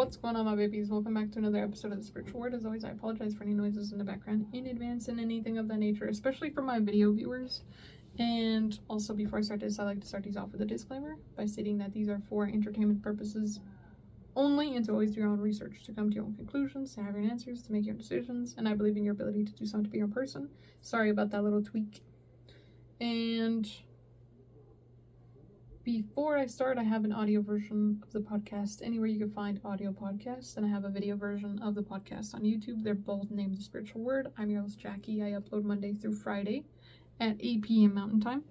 What's going on, my babies? Welcome back to another episode of The Spiritual Word. As always, I apologize for any noises in the background in advance and anything of that nature, especially for my video viewers. And also, before I start this, I like to start these off with a disclaimer by stating that these are for entertainment purposes only, and to always do your own research, to come to your own conclusions, to have your answers, to make your own decisions, and I believe in your ability to do something to be your own person. Sorry about that little tweak. And before I start, I have an audio version of the podcast anywhere you can find audio podcasts, and I have a video version of the podcast on YouTube. They're both named The Spiritual Word. I'm your host, Jackie. I upload Monday through Friday at 8 p.m. Mountain Time.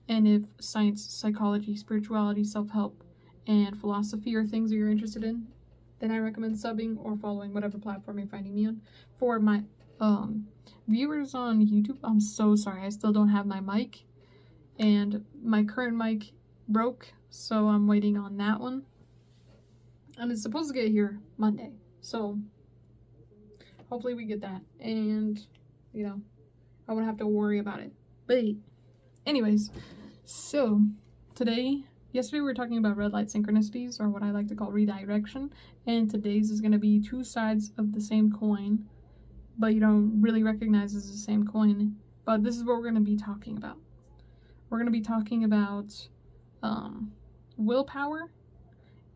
And if science, psychology, spirituality, self-help, and philosophy are things that you're interested in, then I recommend subbing or following whatever platform you're finding me on. For my viewers on YouTube, I'm so sorry. I still don't have my mic, and my current mic broke, so I'm waiting on that one, and it's supposed to get here Monday, so hopefully we get that, and I won't have to worry about it. But anyways, so yesterday we were talking about red light synchronicities, or what I like to call redirection, and today's is going to be two sides of the same coin, but you don't really recognize as the same coin. But this is what we're going to be talking about. We're going to be talking about willpower,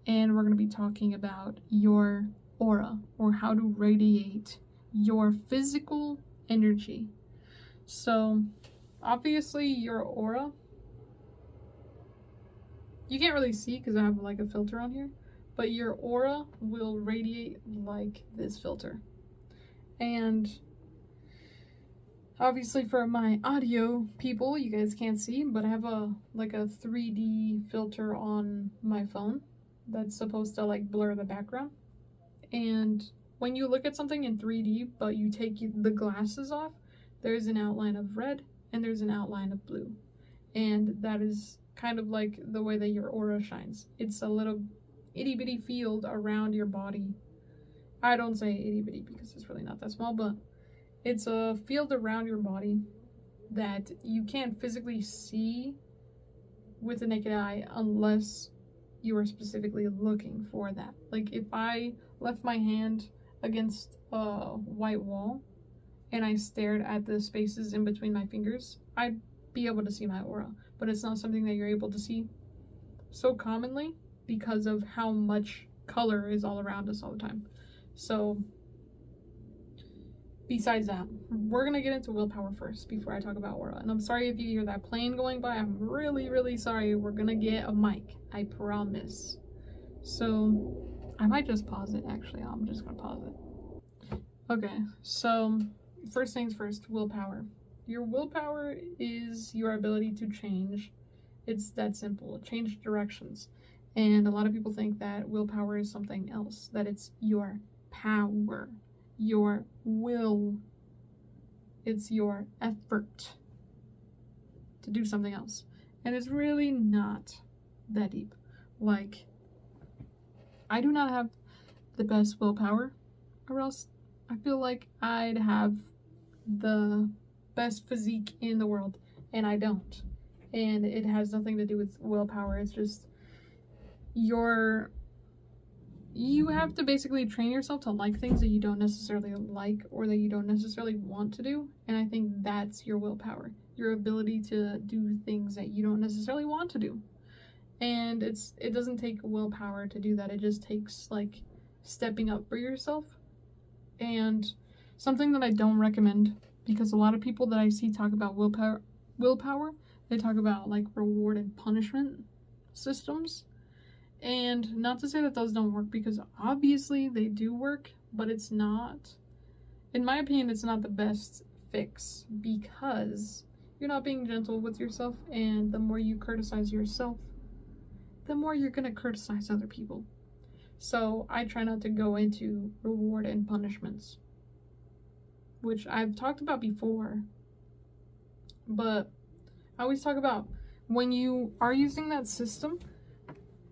and we're going to be talking about your aura, or how to radiate your physical energy. So obviously your aura, you can't really see because I have like a filter on here, but your aura will radiate like this filter. And obviously for my audio people, you guys can't see, but I have a 3D filter on my phone that's supposed to like blur the background. And when you look at something in 3D, but you take the glasses off, there's an outline of red and there's an outline of blue. And that is kind of like the way that your aura shines. It's a little itty bitty field around your body. I don't say itty bitty because it's really not that small, but it's a field around your body that you can't physically see with the naked eye unless you are specifically looking for that. Like if I left my hand against a white wall and I stared at the spaces in between my fingers, I'd be able to see my aura. But it's not something that you're able to see so commonly because of how much color is all around us all the time. So besides that, we're going to get into willpower first before I talk about aura. And I'm sorry if you hear that plane going by. I'm really, really sorry. We're going to get a mic. I promise. So I might just pause it, actually. I'm just going to pause it. Okay, so first things first, willpower. Your willpower is your ability to change. It's that simple. Change directions. And a lot of people think that willpower is something else, that it's your power, your will, it's your effort to do something else. And it's really not that deep. Like, I do not have the best willpower, or else I feel like I'd have the best physique in the world, and I don't. And it has nothing to do with willpower. It's just you have to basically train yourself to like things that you don't necessarily like or that you don't necessarily want to do. And I think that's your willpower, your ability to do things that you don't necessarily want to do. And it doesn't take willpower to do that. It just takes like stepping up for yourself. And something that I don't recommend, because a lot of people that I see talk about willpower, they talk about like reward and punishment systems. And not to say that those don't work, because obviously they do work, but it's not, in my opinion, it's not the best fix, because you're not being gentle with yourself, and the more you criticize yourself, the more you're going to criticize other people. So I try not to go into reward and punishments, which I've talked about before, but I always talk about when you are using that system,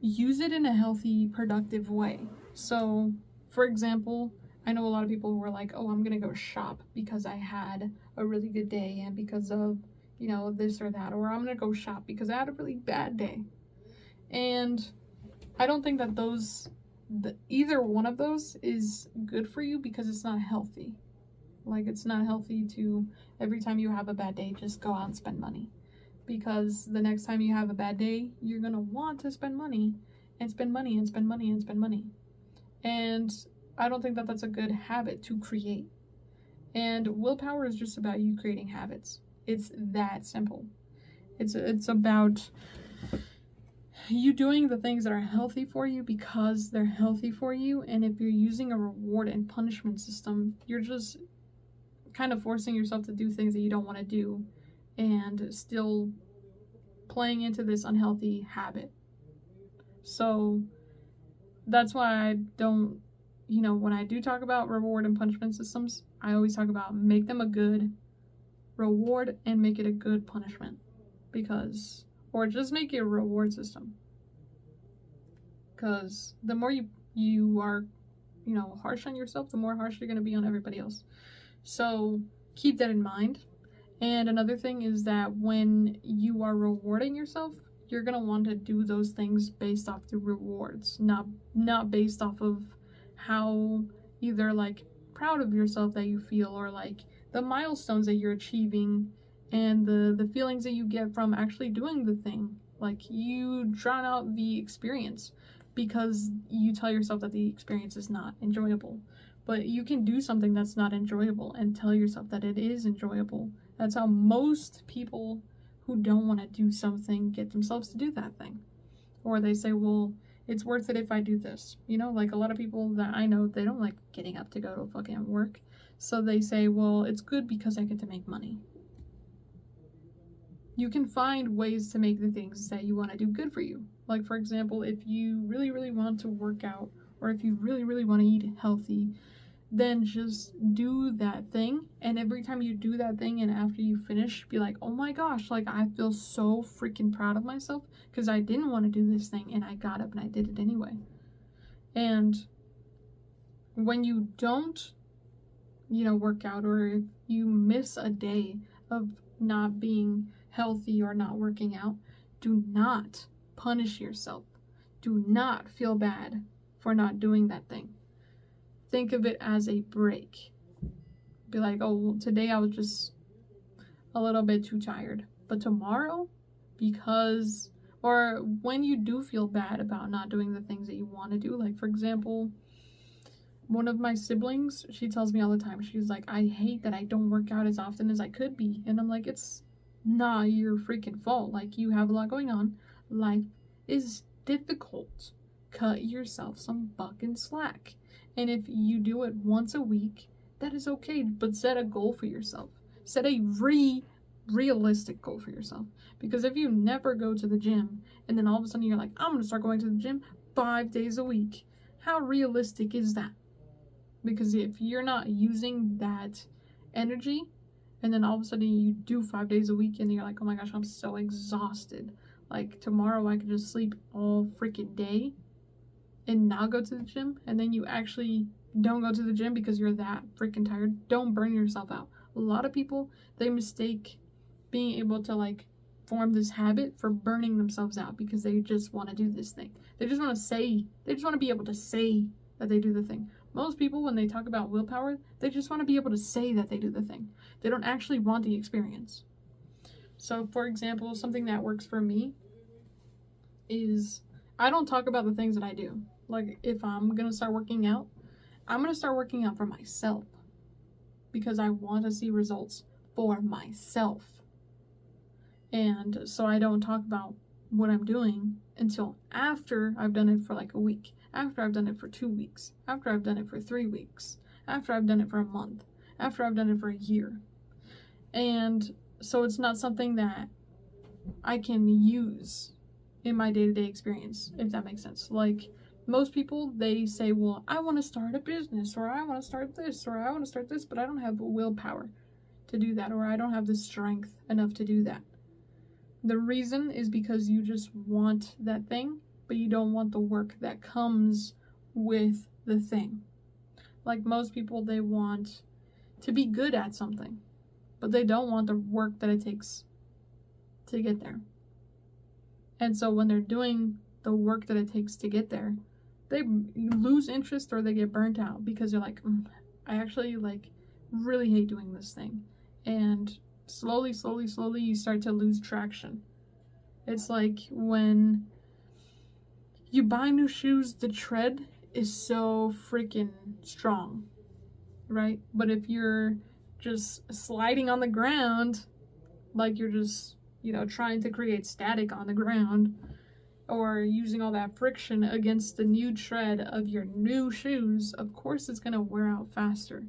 use it in a healthy, productive way. So, for example, I know a lot of people who are like, oh, I'm gonna go shop because I had a really good day and because of, this or that, or I'm gonna go shop because I had a really bad day. And I don't think that those either one of those is good for you because it's not healthy. Like, it's not healthy to, every time you have a bad day, just go out and spend money. Because the next time you have a bad day, you're going to want to spend money and spend money and spend money and spend money. And I don't think that that's a good habit to create. And willpower is just about you creating habits. It's that simple. It's about you doing the things that are healthy for you because they're healthy for you. And if you're using a reward and punishment system, you're just kind of forcing yourself to do things that you don't want to do and still playing into this unhealthy habit. So that's why I don't, when I do talk about reward and punishment systems, I always talk about make them a good reward and make it a good punishment. Or just make it a reward system. Because the more you are, harsh on yourself, the more harsh you're going to be on everybody else. So keep that in mind. And another thing is that when you are rewarding yourself, you're going to want to do those things based off the rewards, not based off of how either like proud of yourself that you feel or like the milestones that you're achieving and the feelings that you get from actually doing the thing. Like, you drown out the experience because you tell yourself that the experience is not enjoyable. But you can do something that's not enjoyable and tell yourself that it is enjoyable. That's how most people who don't want to do something get themselves to do that thing. Or they say, well, it's worth it if I do this. Like a lot of people that I know, they don't like getting up to go to fucking work. So they say, well, it's good because I get to make money. You can find ways to make the things that you want to do good for you. Like, for example, if you really, really want to work out, or if you really, really want to eat healthy, then just do that thing. And every time you do that thing and after you finish, be like, oh my gosh, like I feel so freaking proud of myself because I didn't want to do this thing and I got up and I did it anyway. And when you don't, work out, or if you miss a day of not being healthy or not working out, do not punish yourself. Do not feel bad for not doing that thing. Think of it as a break. Be like, oh, well, today I was just a little bit too tired. But tomorrow, or when you do feel bad about not doing the things that you want to do, like, for example, one of my siblings, she tells me all the time, she's like, I hate that I don't work out as often as I could be. And I'm like, it's not your freaking fault. Like, you have a lot going on. Life is difficult. Cut yourself some fucking slack. And if you do it once a week, that is okay. But set a goal for yourself. Set a realistic goal for yourself. Because if you never go to the gym, and then all of a sudden you're like, I'm going to start going to the gym 5 days a week. How realistic is that? Because if you're not using that energy, and then all of a sudden you do 5 days a week, and you're like, oh my gosh, I'm so exhausted. Like, tomorrow I could just sleep all freaking day and not go to the gym, and then you actually don't go to the gym because you're that freaking tired. Don't burn yourself out. A lot of people, they mistake being able to like form this habit for burning themselves out because they just want to do this thing. They just want to be able to say that they do the thing. Most people, when they talk about willpower, they just want to be able to say that they do the thing. They don't actually want the experience. So, for example, something that works for me is I don't talk about the things that I do. Like, if I'm going to start working out, I'm going to start working out for myself because I want to see results for myself. And so I don't talk about what I'm doing until after I've done it for like a week, after I've done it for 2 weeks, after I've done it for 3 weeks, after I've done it for a month, after I've done it for a year. And so it's not something that I can use in my day-to-day experience, if that makes sense. Like, most people, they say, well, I want to start a business, or I want to start this, or I want to start this, but I don't have the willpower to do that, or I don't have the strength enough to do that. The reason is because you just want that thing, but you don't want the work that comes with the thing. Like, most people, they want to be good at something, but they don't want the work that it takes to get there. And so when they're doing the work that it takes to get there, they lose interest or they get burnt out because they're like, I actually like really hate doing this thing. And slowly you start to lose traction. It's like when you buy new shoes, the tread is so freaking strong, right? But if you're just sliding on the ground, like you're just, trying to create static on the ground, or using all that friction against the new tread of your new shoes, of course it's gonna wear out faster.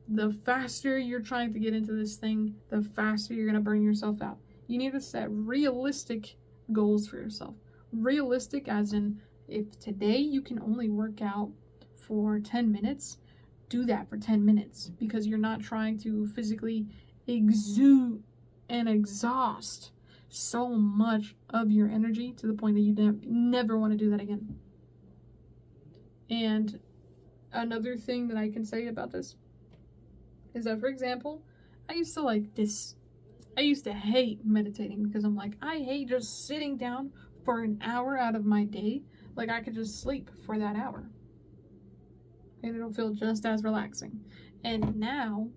The faster you're trying to get into this thing, the faster you're gonna burn yourself out. You need to set realistic goals for yourself. Realistic as in, if today you can only work out for 10 minutes, do that for 10 minutes, because you're not trying to physically exude and exhaust so much of your energy to the point that you never want to do that again. And another thing that I can say about this is that, for example, I used to hate meditating because I'm like, I hate just sitting down for an hour out of my day. Like, I could just sleep for that hour and it'll feel just as relaxing. And now,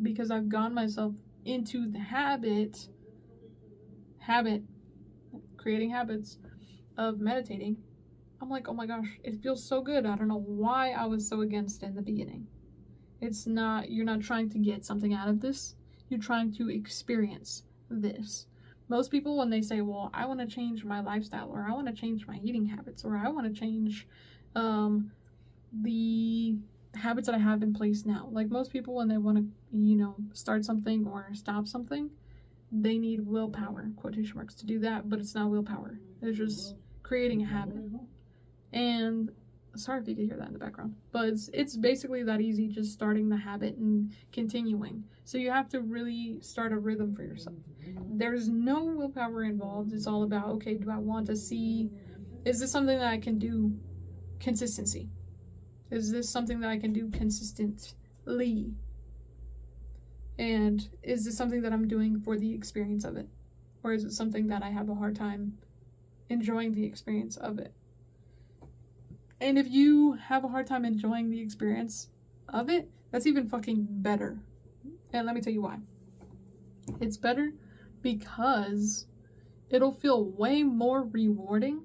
because I've gone myself into the creating habits of meditating, I'm like, oh my gosh, it feels so good. I don't know why I was so against it in the beginning. You're not trying to get something out of this. You're trying to experience this. Most people, when they say, well, I want to change my lifestyle, or I want to change my eating habits, or I want to change the habits that I have in place now. Like, most people, when they want to, start something or stop something, they need willpower, quotation marks, to do that, but it's not willpower. It's just creating a habit. And sorry if you could hear that in the background, but it's basically that easy, just starting the habit and continuing. So you have to really start a rhythm for yourself. There's no willpower involved. It's all about, okay, do I want to see, is this something that I can do consistency? Is this something that I can do consistently? And is this something that I'm doing for the experience of it? Or is it something that I have a hard time enjoying the experience of it? And if you have a hard time enjoying the experience of it, that's even fucking better. And let me tell you why. It's better because it'll feel way more rewarding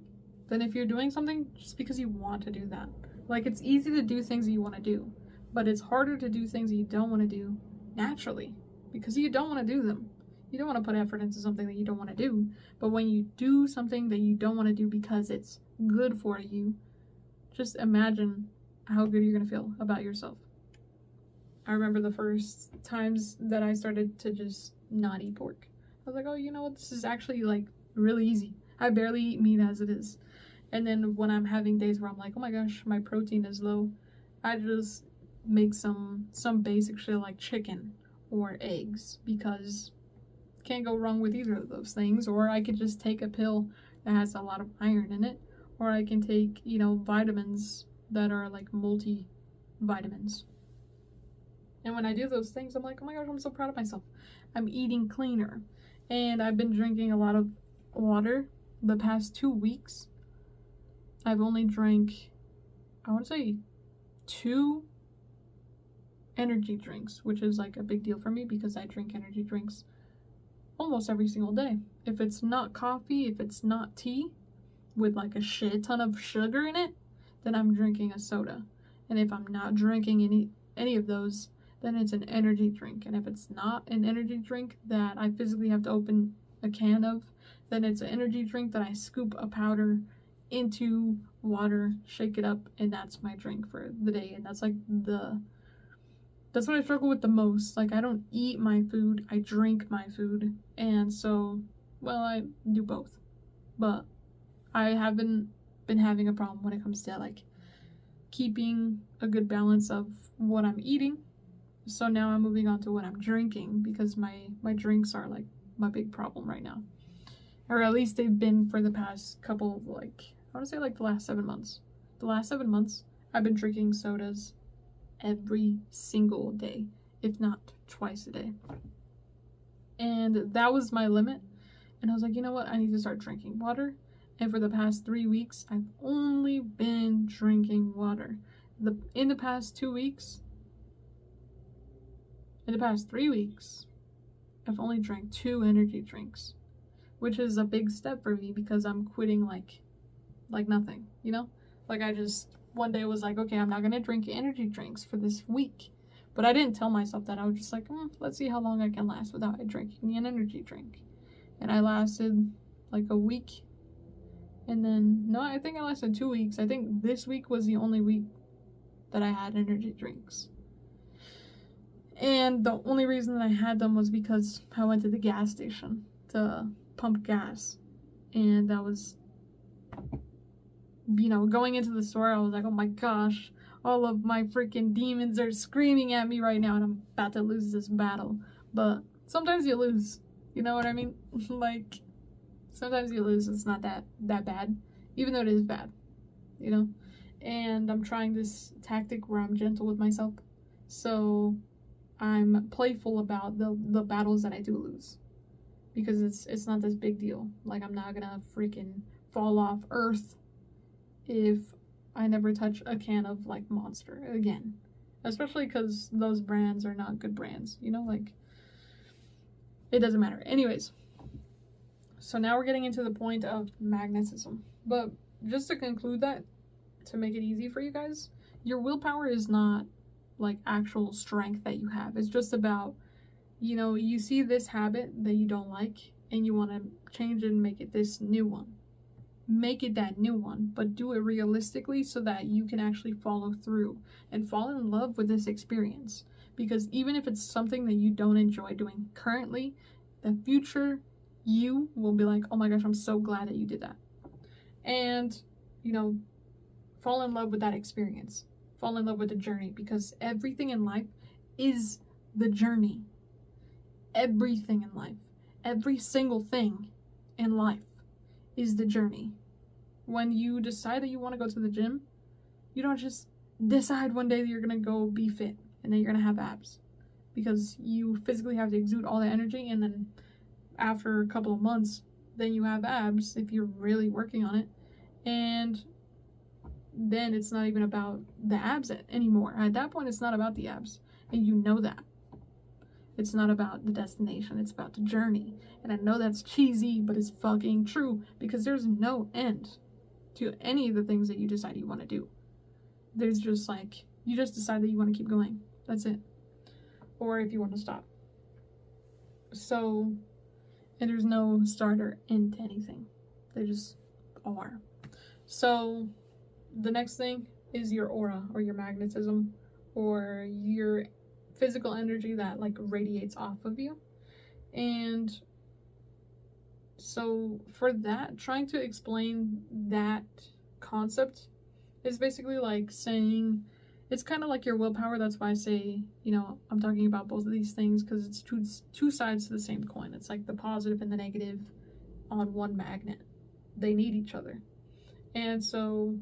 than if you're doing something just because you want to do that. Like, it's easy to do things that you want to do, but it's harder to do things that you don't want to do naturally because you don't want to do them. You don't want to put effort into something that you don't want to do. But when you do something that you don't want to do because it's good for you, just imagine how good you're going to feel about yourself. I remember the first times that I started to just not eat pork. I was like, oh, you know what? This is actually like really easy. I barely eat meat as it is. And then when I'm having days where I'm like, oh my gosh, my protein is low, I just make some basic shit like chicken or eggs, because can't go wrong with either of those things. Or I could just take a pill that has a lot of iron in it, or I can take, vitamins that are like multivitamins. And when I do those things, I'm like, oh my gosh, I'm so proud of myself. I'm eating cleaner. And I've been drinking a lot of water the past 2 weeks. I've only drank, I want to say, 2 energy drinks, which is like a big deal for me because I drink energy drinks almost every single day. If it's not coffee, if it's not tea with like a shit ton of sugar in it, then I'm drinking a soda. And if I'm not drinking any of those, then it's an energy drink. And if it's not an energy drink that I physically have to open a can of, then it's an energy drink that I scoop a powder into water, shake it up, and that's my drink for the day. And that's like that's what I struggle with the most. Like, I don't eat my food, I drink my food. And so, well, I do both. But I haven't been having a problem when it comes to like keeping a good balance of what I'm eating. So now I'm moving on to what I'm drinking, because my drinks are like my big problem right now. Or at least they've been for the past couple of, like, I want to say like the last 7 months. The last 7 months, I've been drinking sodas every single day, if not twice a day. And that was my limit. And I was like, you know what? I need to start drinking water. And for the past 3 weeks, I've only been drinking water. In the past 3 weeks, I've only drank 2 energy drinks, which is a big step for me because I'm quitting like nothing, you know? Like I just one day was like, okay, I'm not gonna drink energy drinks for this week. But I didn't tell myself that. I was just like, let's see how long I can last without drinking an energy drink. And I lasted like a week. And then, no, I think I lasted 2 weeks. I think this week was the only week that I had energy drinks. And the only reason that I had them was because I went to the gas station to pump gas. And that was, you know, going into the store, I was like, oh my gosh, all of my freaking demons are screaming at me right now and I'm about to lose this battle. But sometimes you lose, you know what I mean? Like, sometimes you lose, it's not that bad, even though it is bad, you know? And I'm trying this tactic where I'm gentle with myself. So I'm playful about the battles that I do lose. Because it's not this big deal. Like, I'm not gonna freaking fall off Earth if I never touch a can of, like, Monster again. Especially because those brands are not good brands, you know? Like, it doesn't matter. Anyways, so now we're getting into the point of magnetism. But just to conclude that, to make it easy for you guys, your willpower is not, like, actual strength that you have. It's just about, you know, you see this habit that you don't like, and you want to change it and make it this new one. Make it that new one, but do it realistically so that you can actually follow through and fall in love with this experience. Because even if it's something that you don't enjoy doing currently, the future you will be like, oh my gosh, I'm so glad that you did that. And, you know, fall in love with that experience. Fall in love with the journey, because everything in life is the journey. Everything in life, every single thing in life is the journey. When you decide that you want to go to the gym, you don't just decide one day that you're going to go be fit and then you're going to have abs, because you physically have to exude all the energy, and then after a couple of months, then you have abs if you're really working on it. And then it's not even about the abs anymore. At that point, it's not about the abs, and you know that. It's not about the destination, it's about the journey. And I know that's cheesy, but it's fucking true, because there's no end to any of the things that you decide you want to do. There's just like, you just decide that you want to keep going. That's it. Or if you want to stop. So, and there's no start or end to anything. They just are. So, the next thing is your aura, or your magnetism, or your physical energy that, like, radiates off of you. And so for that, trying to explain that concept is basically like saying, it's kind of like your willpower. That's why I say, you know, I'm talking about both of these things, because it's two sides to the same coin. It's like the positive and the negative on one magnet. They need each other. And so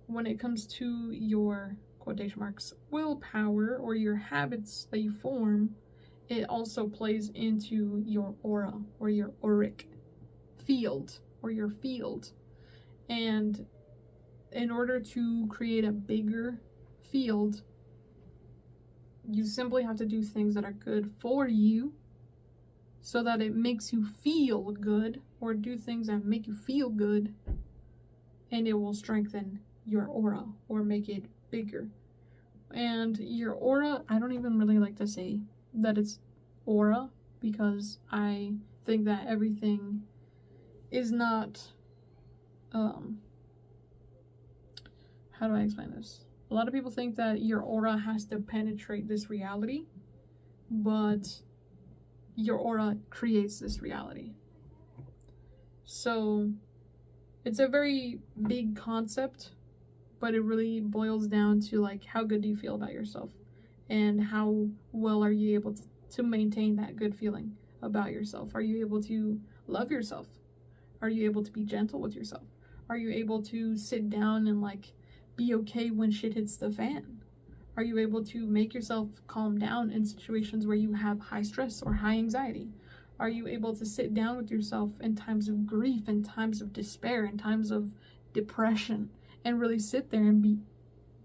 when it comes to your quotation marks willpower, or your habits that you form, it also plays into your aura, or your auric field, or your field. And in order to create a bigger field, you simply have to do things that are good for you so that it makes you feel good, or do things that make you feel good, and it will strengthen your aura or make it bigger. And your aura, I don't even really like to say that it's aura, because I think that everything is not, how do I explain this? A lot of people think that your aura has to penetrate this reality, but your aura creates this reality. So it's a very big concept, but it really boils down to, like, how good do you feel about yourself, and how well are you able to maintain that good feeling about yourself? Are you able to love yourself? Are you able to be gentle with yourself? Are you able to sit down and, like, be okay when shit hits the fan? Are you able to make yourself calm down in situations where you have high stress or high anxiety? Are you able to sit down with yourself in times of grief, in times of despair, in times of depression, and really sit there and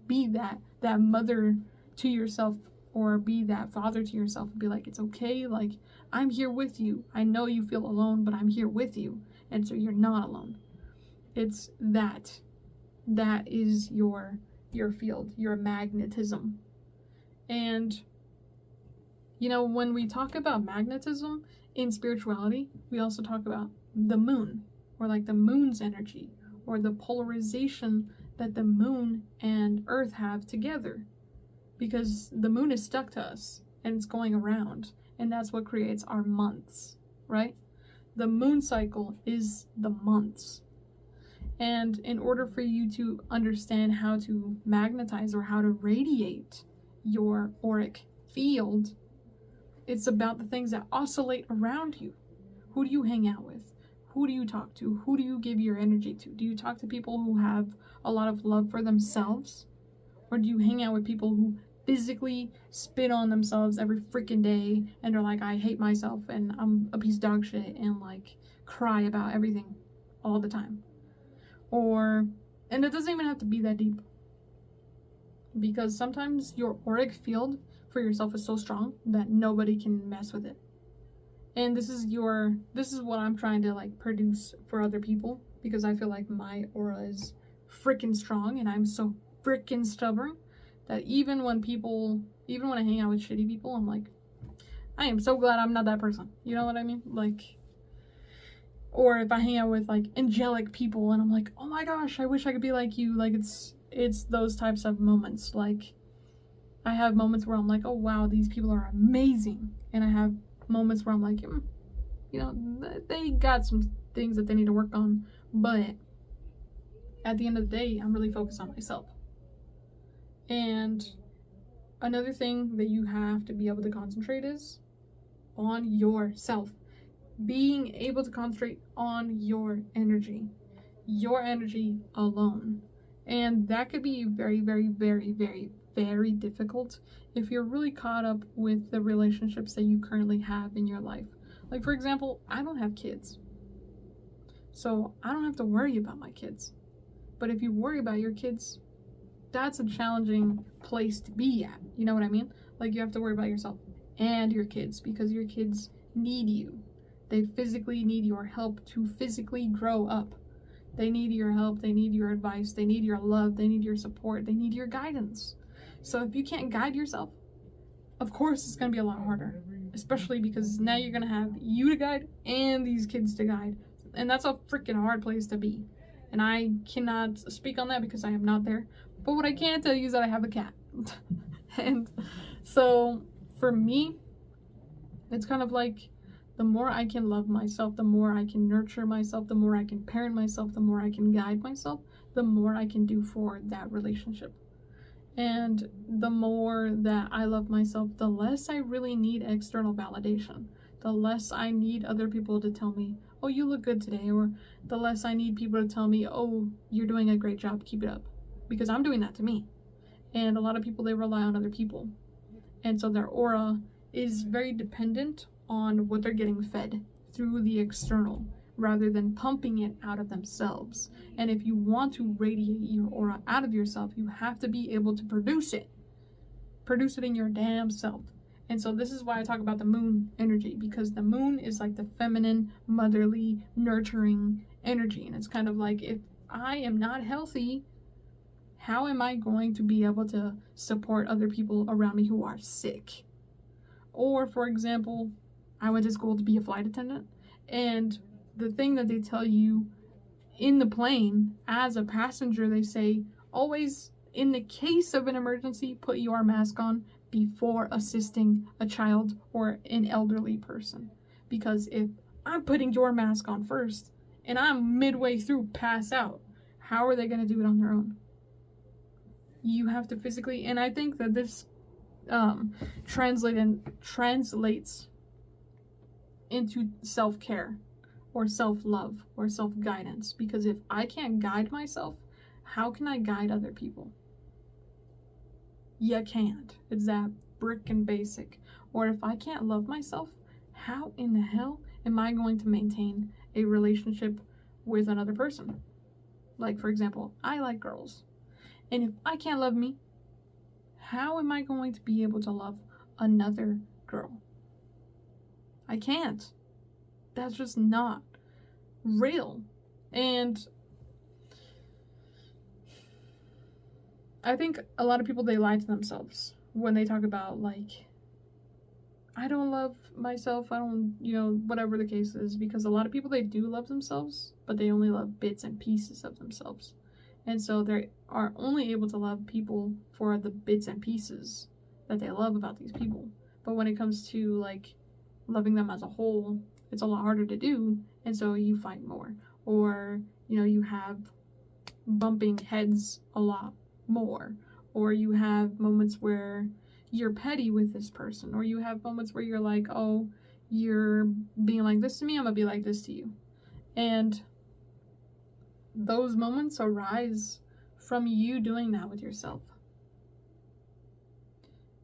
be that mother to yourself, or be that father to yourself, and be like, it's okay, like, I'm here with you. I know you feel alone, but I'm here with you, and so you're not alone. It's that is your field, your magnetism. And you know, when we talk about magnetism in spirituality, we also talk about the moon, or like the moon's energy, or the polarization that the moon and Earth have together. Because the moon is stuck to us and it's going around, and that's what creates our months, right? The moon cycle is the months. And in order for you to understand how to magnetize or how to radiate your auric field, it's about the things that oscillate around you. Who do you hang out with? Who do you talk to? Who do you give your energy to? Do you talk to people who have a lot of love for themselves? Or do you hang out with people who physically spit on themselves every freaking day and are like, I hate myself and I'm a piece of dog shit, and like cry about everything all the time? And it doesn't even have to be that deep, because sometimes your auric field for yourself is so strong that nobody can mess with it. And this is what I'm trying to like produce for other people, because I feel like my aura is freaking strong and I'm so freaking stubborn that even when I hang out with shitty people, I'm like, I am so glad I'm not that person. You know what I mean? Like, or if I hang out with like angelic people and I'm like, oh my gosh, I wish I could be like you. Like, it's those types of moments. Like, I have moments where I'm like, oh wow, these people are amazing. And I have moments where I'm like, you know, they got some things that they need to work on. But at the end of the day, I'm really focused on myself. And another thing that you have to be able to concentrate is on yourself. Being able to concentrate on your energy alone. And that could be very, very, very, very, very difficult if you're really caught up with the relationships that you currently have in your life. Like, for example, I don't have kids, so I don't have to worry about my kids. But if you worry about your kids, that's a challenging place to be at. You know what I mean? Like, you have to worry about yourself and your kids, because your kids need you. They physically need your help to physically grow up. They need your help, they need your advice, they need your love, they need your support, they need your guidance. So if you can't guide yourself, of course it's going to be a lot harder, especially because now you're going to have you to guide and these kids to guide. And that's a freaking hard place to be. And I cannot speak on that because I am not there. But what I can tell you is that I have a cat. And so for me, it's kind of like, the more I can love myself, the more I can nurture myself, the more I can parent myself, the more I can guide myself, the more I can do for that relationship. And the more that I love myself, the less I really need external validation. The less I need other people to tell me, oh, you look good today. Or the less I need people to tell me, oh, you're doing a great job, keep it up. Because I'm doing that to me. And a lot of people, they rely on other people. And so their aura is very dependent on what they're getting fed through the external, rather than pumping it out of themselves. And if you want to radiate your aura out of yourself, you have to be able to produce it in your damn self. And so this is why I talk about the moon energy, because the moon is like the feminine, motherly, nurturing energy. And it's kind of like, if I am not healthy, how am I going to be able to support other people around me who are sick? Or, for example, I went to school to be a flight attendant, and the thing that they tell you in the plane as a passenger, they say, always, in the case of an emergency, put your mask on before assisting a child or an elderly person. Because if I'm putting your mask on first and I'm midway through pass out, how are they going to do it on their own? You have to physically, and I think that this translates into self-care or self-love or self-guidance. Because if I can't guide myself, how can I guide other people? You can't. It's that frickin' basic. Or if I can't love myself, how in the hell am I going to maintain a relationship with another person? Like, for example, I like girls. And if I can't love me, how am I going to be able to love another girl? I can't. That's just not real. And I think a lot of people, they lie to themselves when they talk about, like, I don't love myself, I don't, whatever the case is, because a lot of people, they do love themselves, but they only love bits and pieces of themselves. And so they are only able to love people for the bits and pieces that they love about these people. But when it comes to, like, loving them as a whole, it's a lot harder to do, and so you fight more. Or, you have bumping heads a lot more. Or you have moments where you're petty with this person. Or you have moments where you're like, oh, you're being like this to me, I'm gonna be like this to you. And those moments arise from you doing that with yourself.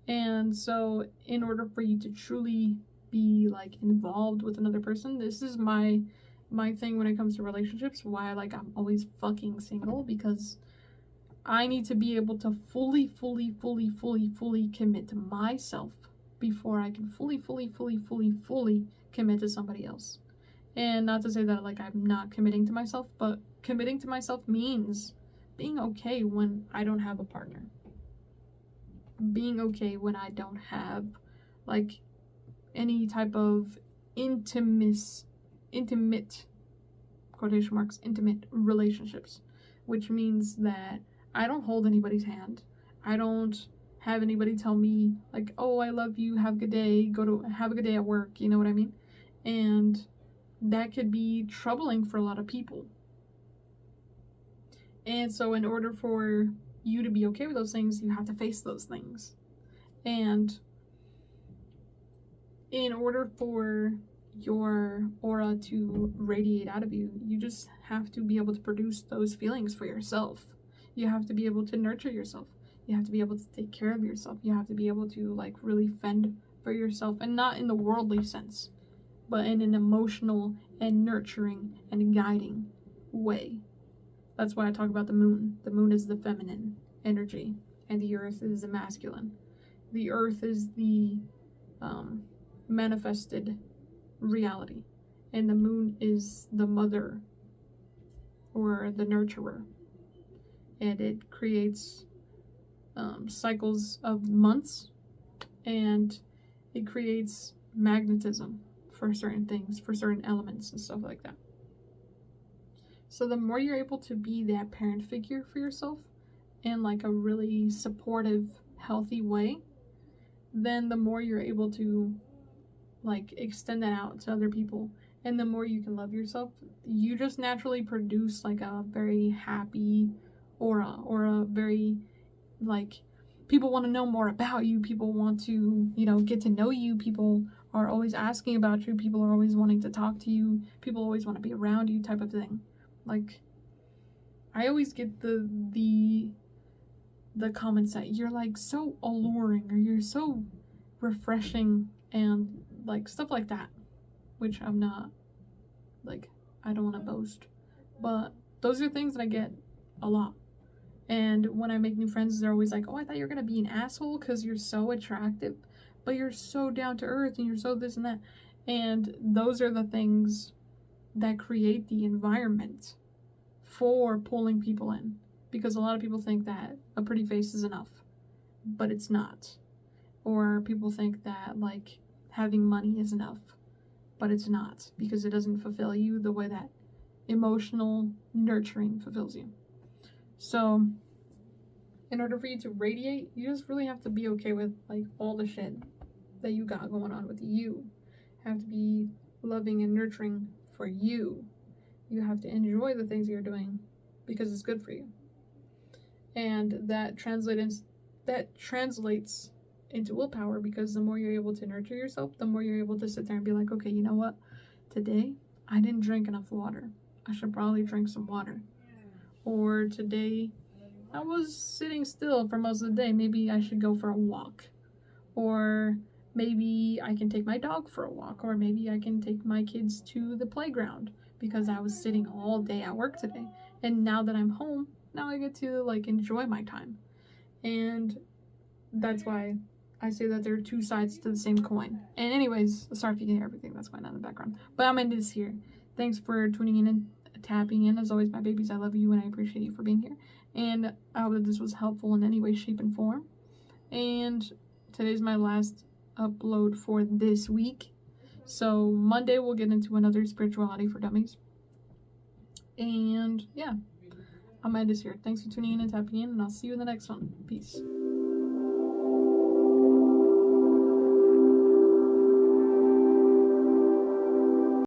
And so in order for you to truly be, like, involved with another person, this is my thing when it comes to relationships, why, like, I'm always fucking single, because I need to be able to fully commit to myself before I can fully commit to somebody else. And not to say that, like, I'm not committing to myself, but committing to myself means being okay when I don't have a partner. Being okay when I don't have, like, any type of intimate, quotation marks, intimate relationships. Which means that I don't hold anybody's hand. I don't have anybody tell me, like, oh, I love you, have a good day, have a good day at work, you know what I mean? And that could be troubling for a lot of people. And so in order for you to be okay with those things, you have to face those things. And in order for your aura to radiate out of you, you just have to be able to produce those feelings for yourself. You have to be able to nurture yourself. You have to be able to take care of yourself. You have to be able to, like, really fend for yourself, and not in the worldly sense, but in an emotional and nurturing and guiding way. That's why I talk about the moon. The moon is the feminine energy, and the earth is the masculine. The earth is the manifested reality, and the moon is the mother or the nurturer, and it creates cycles of months, and it creates magnetism for certain things, for certain elements and stuff like that. So the more you're able to be that parent figure for yourself in, like, a really supportive, healthy way, then the more you're able to, like, extend that out to other people, and the more you can love yourself, you just naturally produce, like, a very happy aura, or a very, like, people want to know more about you, people want to, get to know you, people are always asking about you, people are always wanting to talk to you, people always want to be around you, type of thing. Like, I always get the comments that you're, like, so alluring, or you're so refreshing, and, like, stuff like that, which I'm not, like, I don't want to boast, but those are things that I get a lot. And when I make new friends, they're always like, oh, I thought you were gonna be an asshole because you're so attractive, but you're so down to earth, and you're so this and that. And those are the things that create the environment for pulling people in, because a lot of people think that a pretty face is enough, but it's not. Or people think that, like, having money is enough, but it's not, because it doesn't fulfill you the way that emotional nurturing fulfills you. So in order for you to radiate, you just really have to be okay with, like, all the shit that you got going on with you. Have to be loving and nurturing for you. You have to enjoy the things you're doing because it's good for you. And that translates into willpower, because the more you're able to nurture yourself, the more you're able to sit there and be like, okay, you know what? Today, I didn't drink enough water. I should probably drink some water. Or today, I was sitting still for most of the day. Maybe I should go for a walk. Or maybe I can take my dog for a walk, or maybe I can take my kids to the playground because I was sitting all day at work today. And now that I'm home, now I get to like enjoy my time. And that's why I say that there are two sides to the same coin. And anyways, sorry if you can hear everything that's going on in the background. But I'm ending this here. Thanks for tuning in and tapping in. As always, my babies, I love you and I appreciate you for being here. And I hope that this was helpful in any way, shape, and form. And today's my last upload for this week. So Monday we'll get into another spirituality for dummies. And yeah, I'm end this here. Thanks for tuning in and tapping in, and I'll see you in the next one. Peace.